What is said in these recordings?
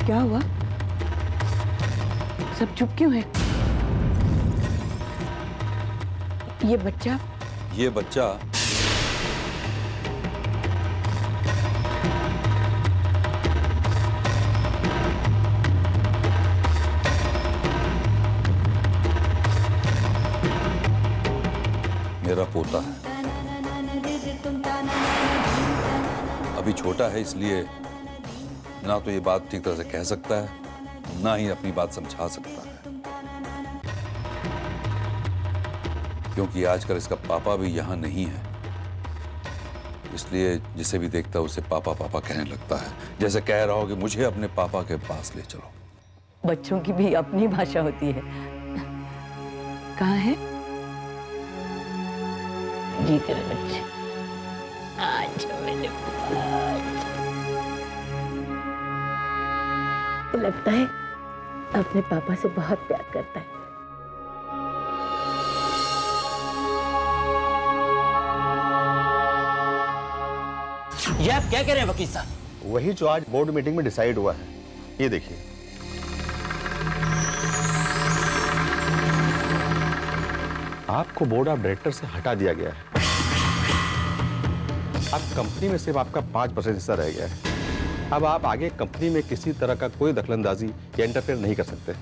क्या हुआ? सब चुप क्यों है? ये बच्चा मेरा पोता है। अभी छोटा है, इसलिए ना तो ये बात ठीक तरह से कह सकता है, ना ही अपनी बात समझा सकता है। क्योंकि आजकल इसका पापा भी यहां नहीं है, इसलिए जिसे भी देखता है उसे पापा पापा कहने लगता है, जैसे कह रहा हो कि मुझे अपने पापा के पास ले चलो। बच्चों की भी अपनी भाषा होती है। कहाँ है जी तेरे बच्चे? आज मेरे पास लगता है अपने पापा से बहुत प्यार करता है। ये आप क्या कह रहे हैं वकील साहब? वही जो आज बोर्ड मीटिंग में डिसाइड हुआ है। ये देखिए, आपको बोर्ड ऑफ डायरेक्टर से हटा दिया गया है। अब कंपनी में सिर्फ आपका 5% हिस्सा रह गया है। अब आप आगे कंपनी में किसी तरह का कोई दखलंदाजी या इंटरफेयर नहीं कर सकते।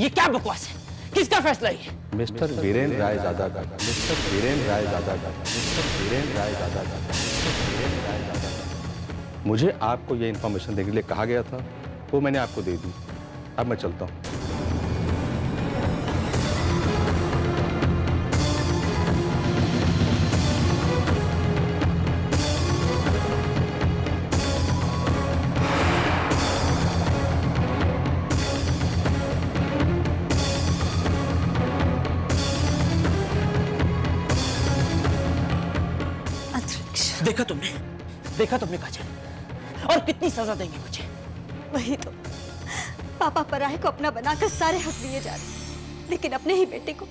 ये क्या बकवास है? किसका फैसला है ये? मिस्टर वीरेंद्र राय ज़ादा का, मिस्टर वीरेंद्र राय ज़ादा का, मिस्टर वीरेंद्र राय ज़ादा का, मिस्टर वीरेंद्र राय ज़ादा का। मुझे आपको ये इन्फॉर्मेशन देने के लिए कहा गया था, वो मैंने आपको दे दी। अब मैं चलता हूँ। देखा तुमने काजल? और कितनी सजा देंगे मुझे? वही तो, पापा पराये को अपना बनाकर सारे हक दिए जा रहे, लेकिन अपने ही बेटे को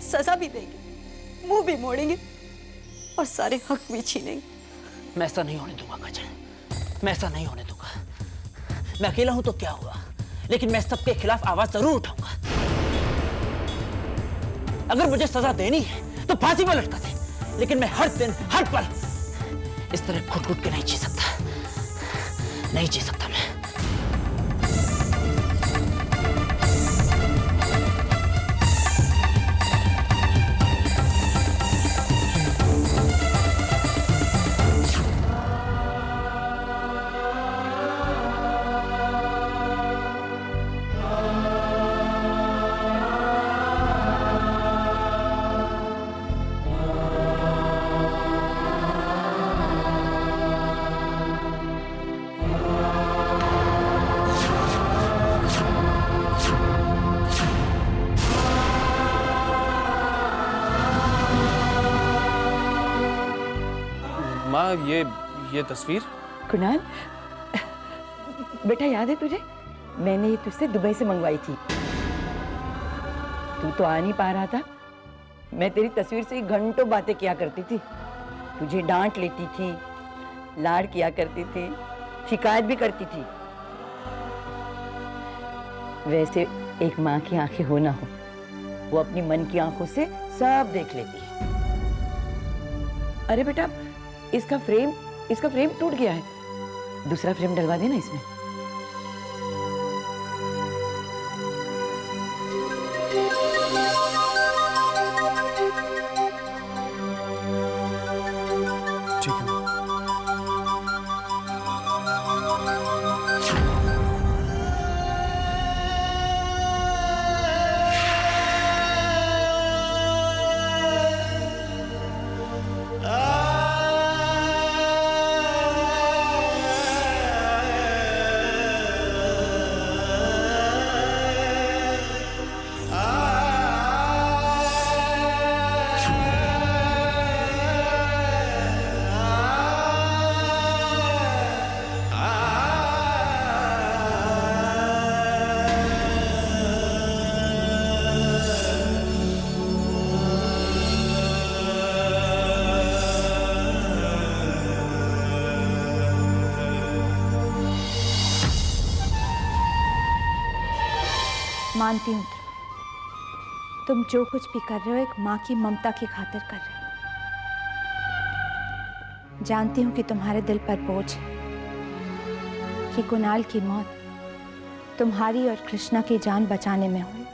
सजा भी देंगे, मुंह भी मोड़ेंगे और सारे हक भी छीनेंगे। मैं ऐसा नहीं होने दूंगा काजल, मैं ऐसा नहीं होने दूंगा। मैं अकेला हूं तो क्या हुआ, लेकिन मैं सबके खिलाफ आवाज जरूर उठाऊंगा। अगर मुझे सजा देनी है तो फांसी पर लटका दे, लेकिन मैं हर दिन हर पल इस तरह घुट घुट के नहीं जी सकता, नहीं जी सकता मैं। माँ, ये तस्वीर? कुणाल, बेटा याद है तुझे? मैंने ये तुझसे दुबई से मंगवाई थी। तू तो आ नहीं पा रहा था। मैं तेरी तस्वीर से ही घंटों बातें किया करती थी। तुझे डांट लेती थी, लाड किया करती थी, शिकायत भी करती थी। वैसे एक माँ की आंखें हो ना हो, वो अपनी मन की आंखों से सब देख लेती है। अरे बेटा, इसका फ्रेम टूट गया है। दूसरा फ्रेम डलवा देना इसमें। ठीक है। Ah! मानती हूँ तुम जो कुछ भी कर रहे हो एक माँ की ममता की खातिर कर रहे हो। जानती हूँ कि तुम्हारे दिल पर बोझ है कि कुणाल की मौत तुम्हारी और कृष्णा की जान बचाने में हुई,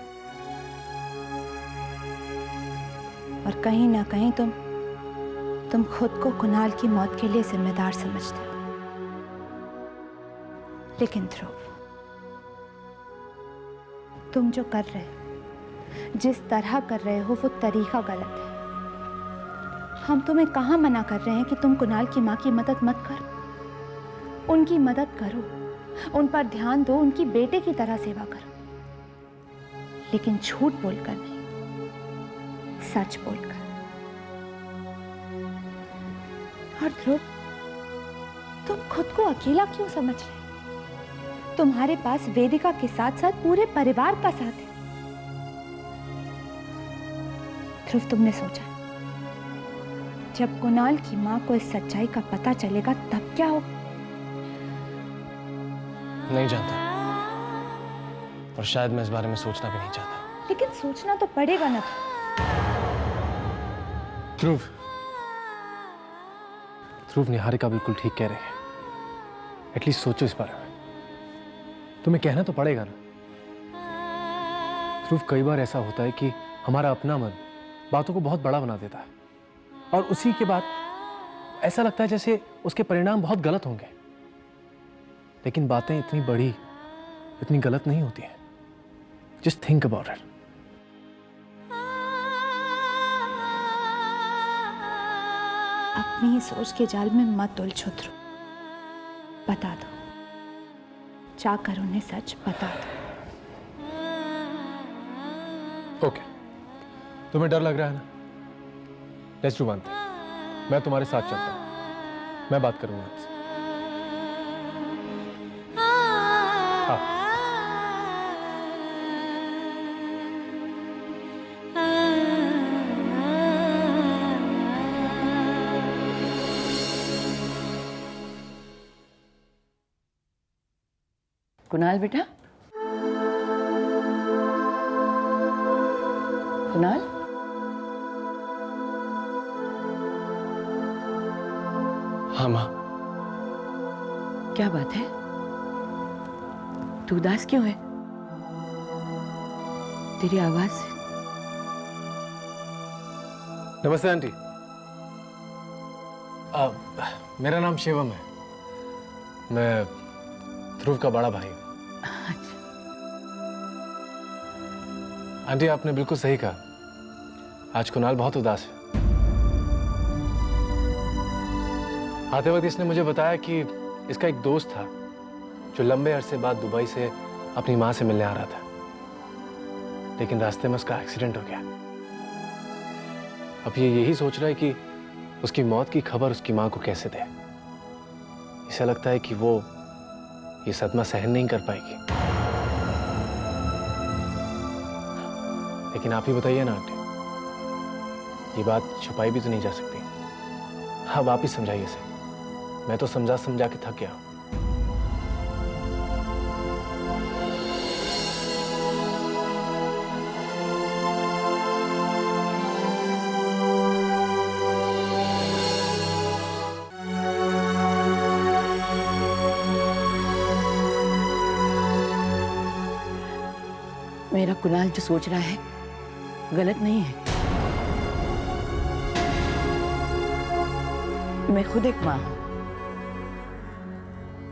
और कहीं ना कहीं तुम खुद को कुणाल की मौत के लिए जिम्मेदार समझते हो। लेकिन ध्रुव, तुम जो कर रहे हो, जिस तरह कर रहे हो, वो तरीका गलत है। हम तुम्हें कहाँ मना कर रहे हैं कि तुम कुणाल की माँ की मदद मत करो। उनकी मदद करो, उन पर ध्यान दो, उनकी बेटे की तरह सेवा करो, लेकिन झूठ बोलकर नहीं, सच बोलकर। और ध्रुव, तुम खुद को अकेला क्यों समझ रहे हो? तुम्हारे पास वेदिका के साथ साथ पूरे परिवार का साथ है। ध्रुव, तुमने सोचा जब कुणाल की मां को इस सच्चाई का पता चलेगा तब क्या होगा? नहीं जानता, और शायद मैं इस बारे में सोचना भी नहीं चाहता। लेकिन सोचना तो पड़ेगा ना। ध्रुव, निहारिका बिल्कुल ठीक कह रही है। एटलीस्ट सोचो इस बारे में। तुम्हें कहना तो पड़ेगा ना। ध्रुव, कई बार ऐसा होता है कि हमारा अपना मन बातों को बहुत बड़ा बना देता है, और उसी के बाद ऐसा लगता है जैसे उसके परिणाम बहुत गलत होंगे। लेकिन बातें इतनी बड़ी, इतनी गलत नहीं होती हैं। Just think about it. अपनी ही सोच के जाल में मत उलझो ध्रुव। बता दो, जाकर उन्हें सच बता दो। ओके, तुम्हें डर लग रहा है ना? Let's do one thing. मैं तुम्हारे साथ चलता हूं, मैं बात करूंगा आपसे। हाँ। कुणाल बेटा, कुणाल, हाँ माँ। क्या बात है? तू उदास क्यों है? तेरी आवाज से। नमस्ते आंटी। मेरा नाम शिवम है। मैं ध्रुव का बड़ा भाई हूँ। आंटी, आपने बिल्कुल सही कहा। आज कुणाल बहुत उदास है। आते वक्त इसने मुझे बताया कि इसका एक दोस्त था जो लंबे अरसे बाद दुबई से अपनी माँ से मिलने आ रहा था, लेकिन रास्ते में उसका एक्सीडेंट हो गया। अब ये यही सोच रहा है कि उसकी मौत की खबर उसकी माँ को कैसे दे। इसे लगता है कि वो ये सदमा सहन नहीं कर पाएगी। लेकिन आप ही बताइए ना आंटी, ये बात छुपाई भी तो नहीं जा सकती। अब आप ही समझाइए इसे। मैं तो समझा समझा के थक गया हूं। मेरा कुणाल जो सोच रहा है गलत नहीं है। मैं खुद एक माँ हूं।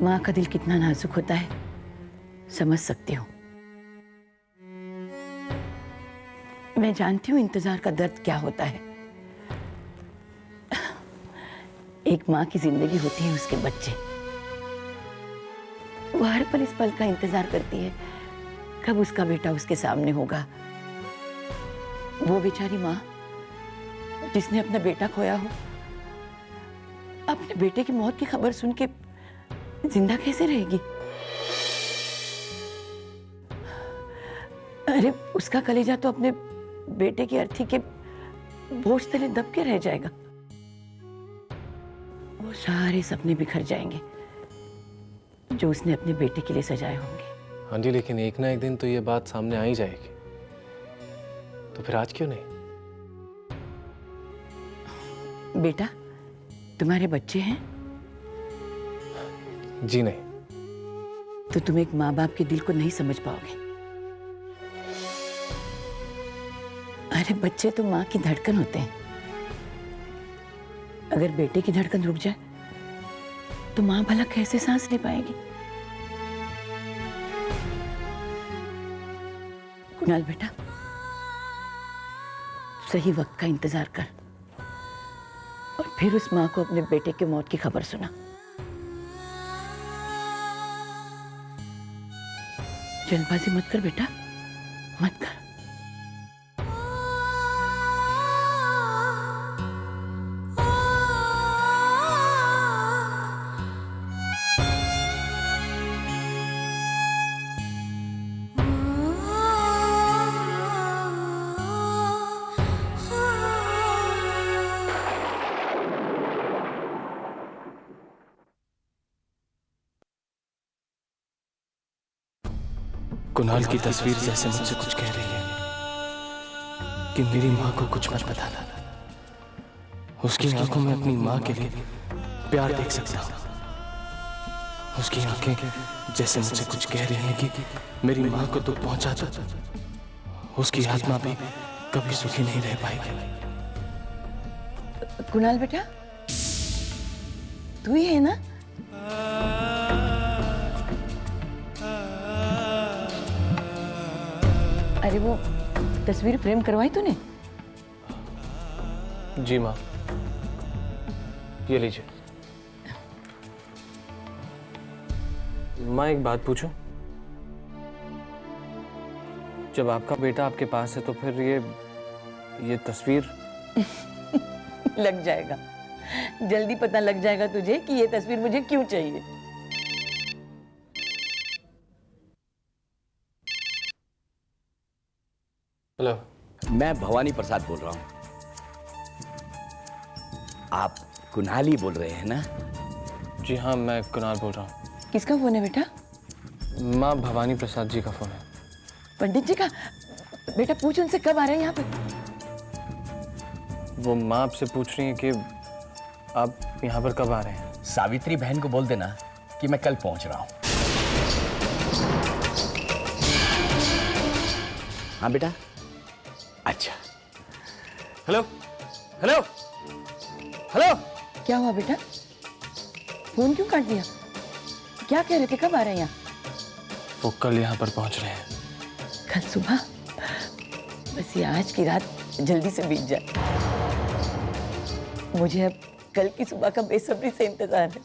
माँ का दिल कितना नाजुक होता है समझ सकती हूँ। मैं जानती हूँ इंतजार का दर्द क्या होता है। एक माँ की जिंदगी होती है उसके बच्चे। वो हर पल इस पल का इंतजार करती है कब उसका बेटा उसके सामने होगा। वो बेचारी माँ जिसने अपना बेटा खोया हो, अपने बेटे की मौत की खबर सुन के जिंदा कैसे रहेगी? अरे उसका कलेजा तो अपने बेटे की अर्थी के बोझ तले दब के रह जाएगा। वो सारे सपने बिखर जाएंगे जो उसने अपने बेटे के लिए सजाए होंगे। हाँ जी, लेकिन एक ना एक दिन तो ये बात सामने आ ही जाएगी। तो फिर आज क्यों नहीं? बेटा, तुम्हारे बच्चे हैं? जी नहीं। तो तुम एक माँ बाप के दिल को नहीं समझ पाओगे। अरे बच्चे तो माँ की धड़कन होते हैं। अगर बेटे की धड़कन रुक जाए तो माँ भला कैसे सांस ले पाएगी? कुणाल बेटा, सही वक्त का इंतजार कर और फिर उस माँ को अपने बेटे के मौत की खबर सुना। जल्दबाजी मत कर बेटा, मत कर। कुणाल की तस्वीर जैसे मुझसे कुछ कह रही है कि मेरी माँ को कुछ मत बताना। उसकी आंखों में अपनी माँ के लिए प्यार देख सकता हूँ। उसकी आंखें जैसे मुझसे कुछ कह रही हैं कि मेरी माँ को दुख पहुंचा दो। उसकी आत्मा भी कभी सुखी नहीं रह पाएगी। कुणाल बेटा, तू ही है ना? अरे वो तस्वीर फ्रेम करवाई तूने? जी माँ, ये लीजिए। माँ, एक बात पूछूं? जब आपका बेटा आपके पास है तो फिर ये तस्वीर लग जाएगा, जल्दी पता लग जाएगा तुझे कि ये तस्वीर मुझे क्यों चाहिए। हेलो, मैं भवानी प्रसाद बोल रहा हूँ। आप कुणाल ही बोल रहे हैं ना? जी हाँ, मैं कुणाल बोल रहा हूँ। किसका फोन है बेटा? माँ, भवानी प्रसाद जी का फोन है। पंडित जी का? बेटा पूछ उनसे कब आ रहे हैं यहाँ पे। वो माँ आपसे पूछ रही है कि आप यहाँ पर कब आ रहे हैं। सावित्री बहन को बोल देना कि मैं कल पहुँच रहा हूँ। हाँ बेटा। अच्छा। Hello hello hello. क्या हुआ बेटा? फोन क्यों काट दिया? क्या कह रहे थे, कब आ रहे हैं यहाँ? वो कल यहाँ पर पहुँच रहे हैं। कल सुबह? बस ये आज की रात जल्दी से बीत जाए। मुझे अब कल की सुबह का बेसब्री से इंतजार है।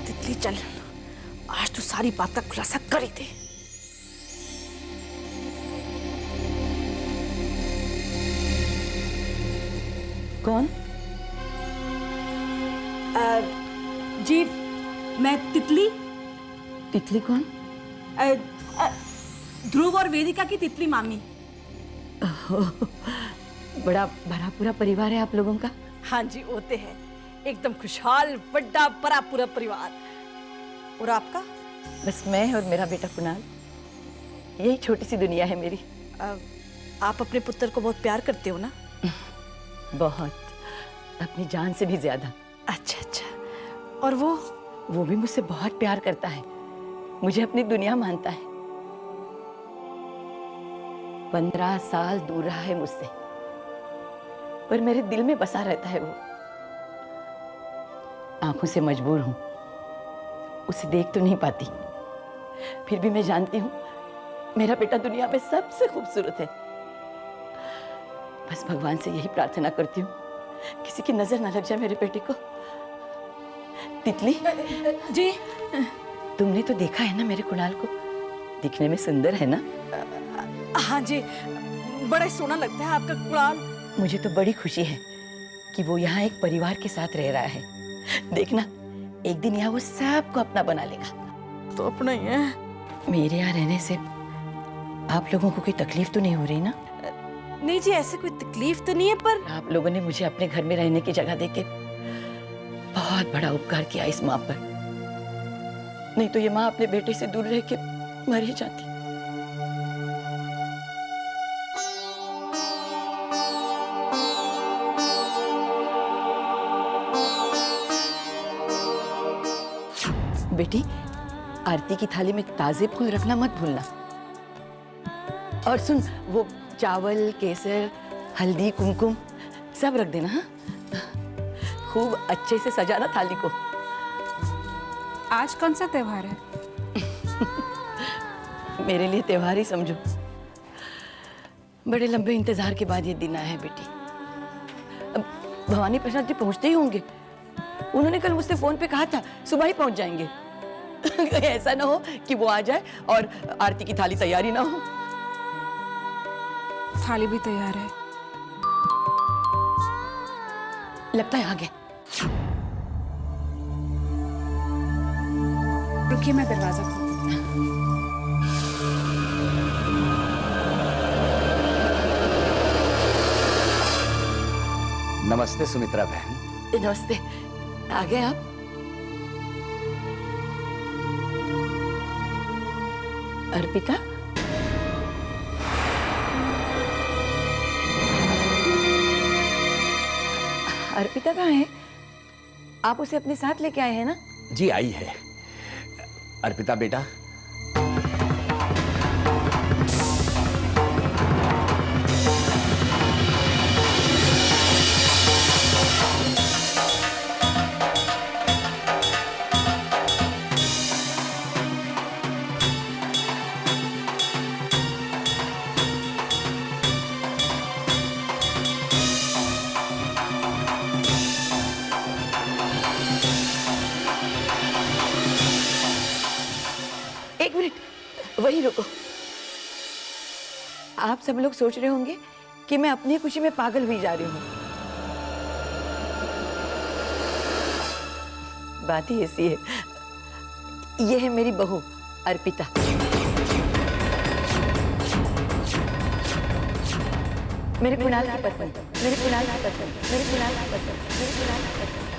तितली चल, आज तो सारी बात का खुलासा कर ही दे। कौन? जी, मैं तितली। तितली कौन? ध्रुव और वेदिका की तितली मामी। बड़ा भरा पूरा परिवार है आप लोगों का। हाँ जी, होते हैं एकदम खुशहाल बड़ा बड़ा पूरा परिवार। और आपका? बस मैं और मेरा बेटा कुणाल, यही छोटी सी दुनिया है मेरी। आप अपने पुत्र को बहुत प्यार करते हो ना? बहुत, अपनी जान से भी ज्यादा। अच्छा अच्छा। और वो भी मुझसे बहुत प्यार करता है, मुझे अपनी दुनिया मानता है। 15 साल दूर रहा है मुझसे, पर मेरे दिल में बसा रहता है वो। आंखों से मजबूर हूं, उसे देख तो नहीं पाती, फिर भी मैं जानती हूं मेरा बेटा दुनिया में सबसे खूबसूरत है। बस भगवान से यही प्रार्थना करती हूँ, किसी की नजर ना लग जाए मेरे बेटे को। तितली जी, तुमने तो देखा है ना मेरे कुणाल को, दिखने में सुंदर है ना? हाँ जी, बड़ा सोना लगता है आपका कुणाल। मुझे तो बड़ी खुशी है कि वो यहाँ एक परिवार के साथ रह रहा है। देखना, एक दिन यहाँ वो सबको अपना बना लेगा। सब तो अपना ही है। मेरे यहाँ रहने से आप लोगों को कोई तकलीफ तो नहीं हो रही ना? नहीं जी, ऐसे कोई तकलीफ तो नहीं है, पर आप लोगों ने मुझे अपने घर में रहने की जगह देके बहुत बड़ा उपकार किया इस माँ पर। नहीं तो ये माँ अपने बेटे से दूर रह के मर ही जाती। बेटी, आरती की थाली में ताजे फूल रखना मत भूलना। और सुन, वो चावल, केसर, हल्दी, कुमकुम सब रख देना। हाँ, खूब अच्छे से सजाना थाली को। आज कौन सा त्योहार है? मेरे लिए त्योहार ही समझो। बड़े लंबे इंतजार के बाद ये दिन आया है बेटी। अब भवानी प्रसाद जी पहुंचते ही होंगे। उन्होंने कल मुझसे फोन पे कहा था सुबह ही पहुंच जाएंगे। ऐसा ना हो कि वो आ जाए और आरती की थाली तैयारी ना हो। थाली भी तैयार है। लगता है आ गए। रुकिए, मैं दरवाजा खोलती हूँ। नमस्ते सुमित्रा बहन। नमस्ते, आ गए आप? अर्पिता, अर्पिता कहाँ है? आप उसे अपने साथ लेके आए हैं ना? जी आई है। अर्पिता बेटा, एक मिनट, वहीं रुको। आप सब लोग सोच रहे होंगे कि मैं अपनी खुशी में पागल हुई जा रही हूँ। बात ही ऐसी है। ये है मेरी बहू अर्पिता। मेरे कुणाल की पत्नी, मेरे कुणाल की पत्नी, मेरे कुणाल की पत्नी, मेरे कुणाल की पत्नी।